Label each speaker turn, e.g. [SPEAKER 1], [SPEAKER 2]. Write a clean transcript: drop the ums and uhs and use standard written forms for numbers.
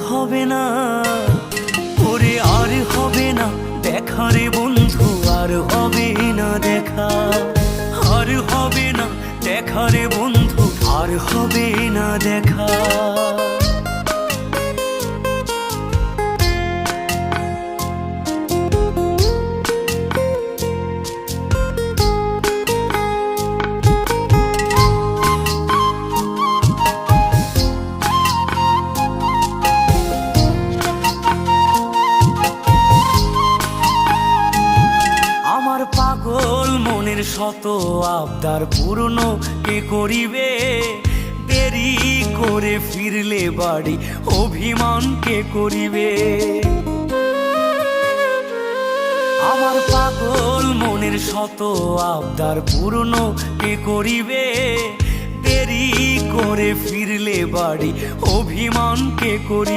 [SPEAKER 1] হবে না, ওরে আর হবে না দেখা রে বন্ধু, আর হবে না দেখা, আর হবে না দেখা রে বন্ধু, আর হবে না দেখা। আমার পাগল মনের শত আবদার পূর্ণ কে করিবে, দেরি করে ফিরলে বাড়ি অভিমান কে করিবে। আমার পাগল মনের শত আবদার পূর্ণ কে করিবে, দেরি করে ফিরলে বাড়ি অভিমান কে করিবে।